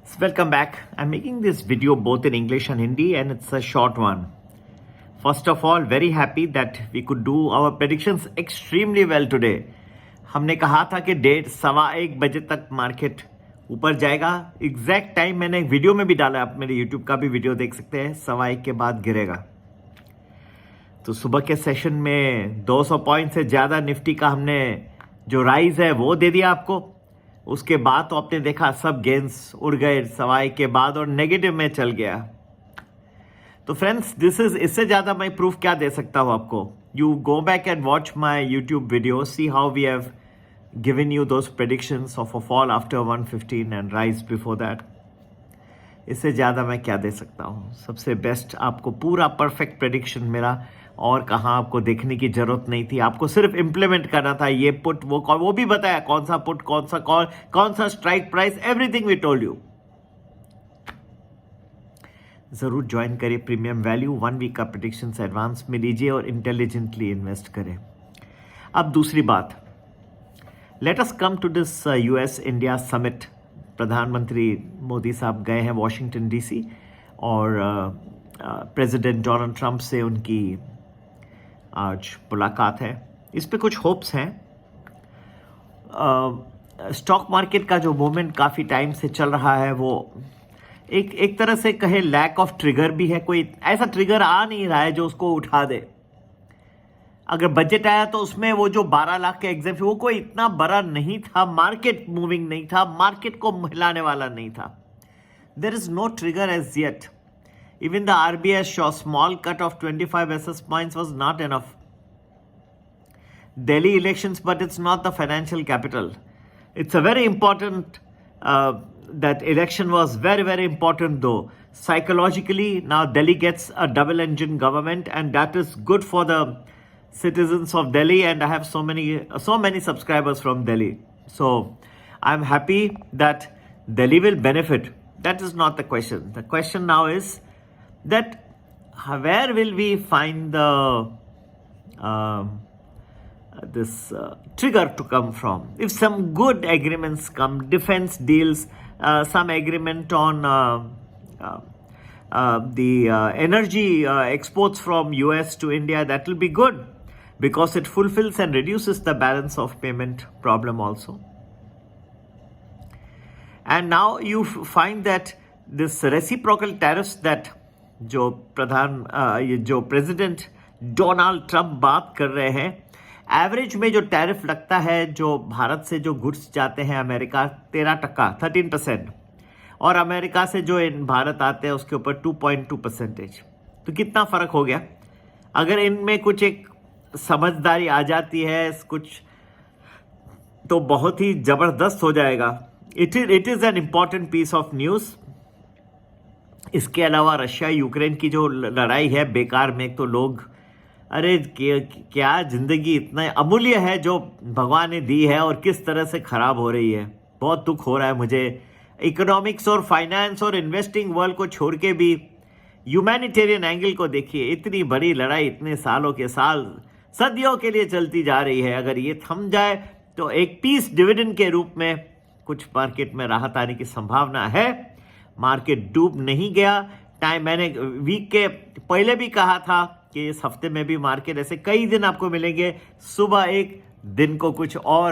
Welcome back. I'm making this video both in English and Hindi, and it's a short one. First of all, very happy that we could do our predictions extremely well today. हमने कहा था कि 1:15 बजे तक market ऊपर जाएगा. Exact time मैंने एक वीडियो में भी डाला, आप मेरे यूट्यूब का भी वीडियो देख सकते हैं. 1:15 के बाद गिरेगा. तो सुबह के सेशन में 200 पॉइंट से ज़्यादा निफ्टी का हमने जो राइज है वो दे दिया आपको. उसके बाद तो आपने देखा सब गेंस उड़ गए 1:15 के बाद और नेगेटिव में चल गया. तो फ्रेंड्स, इससे ज़्यादा मैं प्रूफ क्या दे सकता हूँ आपको. You go back and watch my YouTube video, see how we have given you those predictions of a fall after 115 and rise before that. इससे ज़्यादा मैं क्या दे सकता हूँ. सबसे बेस्ट आपको पूरा परफेक्ट प्रेडिक्शन मेरा, और कहाँ आपको देखने की जरूरत नहीं थी. आपको सिर्फ इम्प्लीमेंट करना था. ये पुट वो भी बताया कौन सा पुट, कौन सा कॉल, कौन सा strike price, everything we told you. जरूर ज्वाइन करिए प्रीमियम वैल्यू. 1 वीक का प्रेडिक्शन एडवांस में लीजिए और इंटेलिजेंटली इन्वेस्ट करें. अब दूसरी बात, let us come to this US India summit. प्रधानमंत्री मोदी साहब गए हैं वॉशिंगटन डीसी और प्रेसिडेंट डोनाल्ड ट्रंप से उनकी आज मुलाकात है. इस पे कुछ होप्स हैं. स्टॉक मार्केट का जो मूवमेंट काफ़ी टाइम से चल रहा है वो एक तरह से कहे लैक ऑफ ट्रिगर भी है. कोई ऐसा ट्रिगर आ नहीं रहा है जो उसको उठा दे. अगर बजट आया तो उसमें वो जो 12 लाख के एग्जाम वो कोई इतना बड़ा नहीं था. मार्केट मूविंग नहीं था, मार्केट को हिलाने वाला नहीं था. There is no trigger as yet. Even the RBI saw small cut of 25 basis points was not enough. Delhi elections, but it's not the financial capital. It's a very important, that election was very, very important though. Psychologically, now Delhi gets a double engine government, and that is good for the citizens of Delhi, and I have so many subscribers from Delhi. So I'm happy that Delhi will benefit. That is not the question. The question now is that where will we find the this trigger to come from. If some good agreements come, defense deals, some agreement on the energy exports from US to India, that will be good because it fulfills and reduces the balance of payment problem also. And now you find that this reciprocal tariffs that जो president Donald Trump बात कर रहे हैं, average में जो tariff लगता है जो भारत से जो गुड्स जाते हैं अमेरिका 13%, और अमेरिका से जो भारत आते हैं उसके ऊपर 2.2%. तो कितना फ़र्क हो गया. अगर इनमें कुछ एक समझदारी आ जाती है कुछ, तो बहुत ही ज़बरदस्त हो जाएगा. It is an important piece of news. इसके अलावा रशिया यूक्रेन की जो लड़ाई है बेकार में, तो लोग अरे क्या ज़िंदगी इतना अमूल्य है जो भगवान ने दी है और किस तरह से ख़राब हो रही है. बहुत दुख हो रहा है मुझे. इकोनॉमिक्स और फाइनेंस और इन्वेस्टिंग वर्ल्ड को छोड़ के भी ह्यूमैनिटेरियन एंगल को देखिए. इतनी बड़ी लड़ाई इतने सालों के साल सदियों के लिए चलती जा रही है. अगर ये थम जाए तो एक पीस डिविडेंड के रूप में कुछ मार्केट में राहत आने की संभावना है. मार्केट डूब नहीं गया. टाइम मैंने वीक के पहले भी कहा था कि इस हफ्ते में भी मार्केट ऐसे कई दिन आपको मिलेंगे. सुबह एक दिन को कुछ और